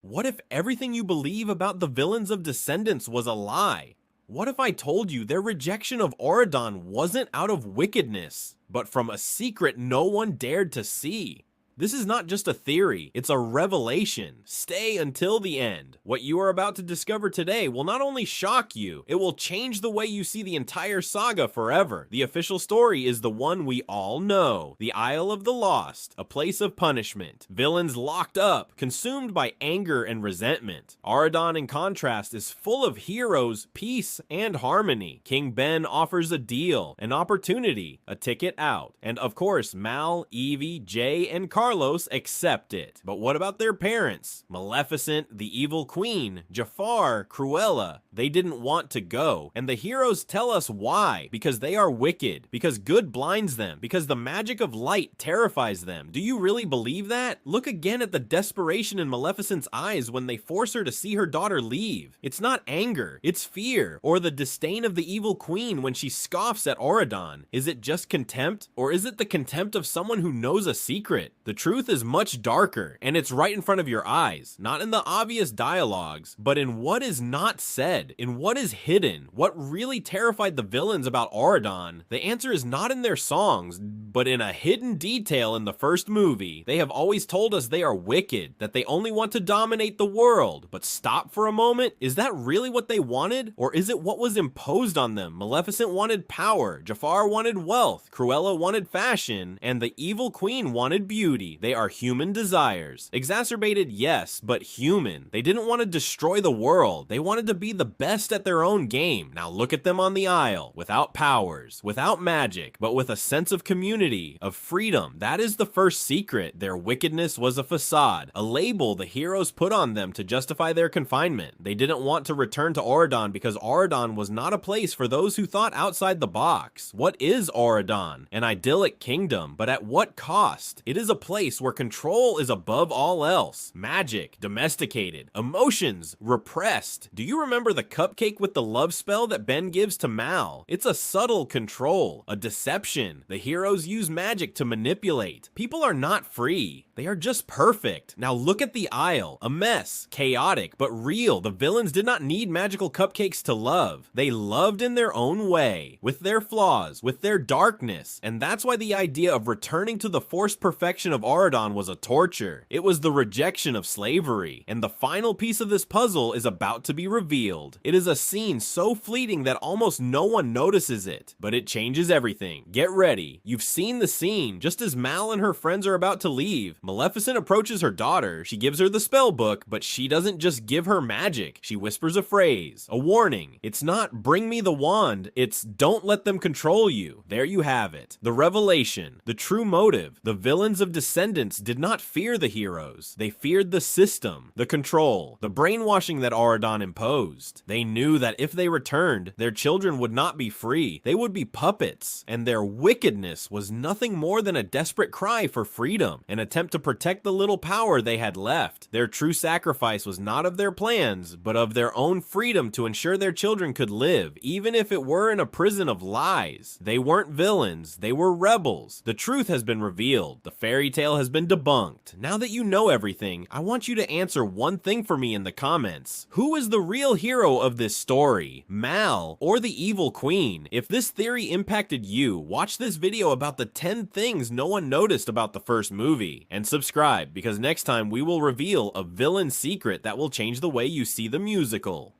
What if everything you believe about the villains of Descendants was a lie? What if I told you their rejection of Auradon wasn't out of wickedness, but from a secret no one dared to see? This is not just a theory, it's a revelation. Stay until the end. What you are about to discover today will not only shock you, it will change the way you see the entire saga forever. The official story is the one we all know. The Isle of the Lost, a place of punishment. Villains locked up, consumed by anger and resentment. Auradon, in contrast, is full of heroes, peace, and harmony. King Ben offers a deal, an opportunity, a ticket out. And of course, Mal, Evie, Jay, and Carlos accept it. But what about their parents? Maleficent, the evil queen, Jafar, Cruella. They didn't want to go. And the heroes tell us why. Because they are wicked. Because good blinds them. Because the magic of light terrifies them. Do you really believe that? Look again at the desperation in Maleficent's eyes when they force her to see her daughter leave. It's not anger, it's fear. Or the disdain of the evil queen when she scoffs at Auradon. Is it just contempt? Or is it the contempt of someone who knows a secret? The truth is much darker, and it's right in front of your eyes, not in the obvious dialogues, but in what is not said, in what is hidden. What really terrified the villains about Auradon? The answer is not in their songs, but in a hidden detail in the first movie. They have always told us they are wicked, that they only want to dominate the world. But stop for a moment, is that really what they wanted? Or is it what was imposed on them? Maleficent wanted power, Jafar wanted wealth, Cruella wanted fashion, and the evil queen wanted beauty. They are human desires. Exacerbated, yes, but human. They didn't want to destroy the world. They wanted to be the best at their own game. Now look at them on the Isle, without powers, without magic, but with a sense of community, of freedom. That is the first secret. Their wickedness was a facade, a label the heroes put on them to justify their confinement. They didn't want to return to Auradon because Auradon was not a place for those who thought outside the box. What is Auradon? An idyllic kingdom, but at what cost? It is a place where control is above all else. Magic, domesticated. Emotions, repressed. Do you remember the cupcake with the love spell that Ben gives to Mal? It's a subtle control, a deception. The heroes use magic to manipulate. People are not free. They are just perfect. Now look at the Isle. A mess. Chaotic, but real. The villains did not need magical cupcakes to love. They loved in their own way. With their flaws, with their darkness. And that's why the idea of returning to the forced perfection of Auradon was a torture. It was the rejection of slavery. And the final piece of this puzzle is about to be revealed. It is a scene so fleeting that almost no one notices it. But it changes everything. Get ready. You've seen the scene. Just as Mal and her friends are about to leave, Maleficent approaches her daughter. She gives her the spell book, but she doesn't just give her magic. She whispers a phrase, a warning. It's not bring me the wand, it's don't let them control you. There you have it. The revelation, the true motive. The villains of Descendants did not fear the heroes. They feared the system, the control, the brainwashing that Auradon imposed. They knew that if they returned, their children would not be free. They would be puppets, and their wickedness was nothing more than a desperate cry for freedom, an attempt to protect the little power they had left. Their true sacrifice was not of their plans, but of their own freedom to ensure their children could live, even if it were in a prison of lies. They weren't villains, they were rebels. The truth has been revealed. The fairy tale has been debunked. Now that you know everything, I want you to answer one thing for me in the comments. Who is the real hero of this story? Mal or the evil queen? If this theory impacted you, watch this video about the 10 things no one noticed about the first movie. And subscribe, because next time we will reveal a villain secret that will change the way you see the musical.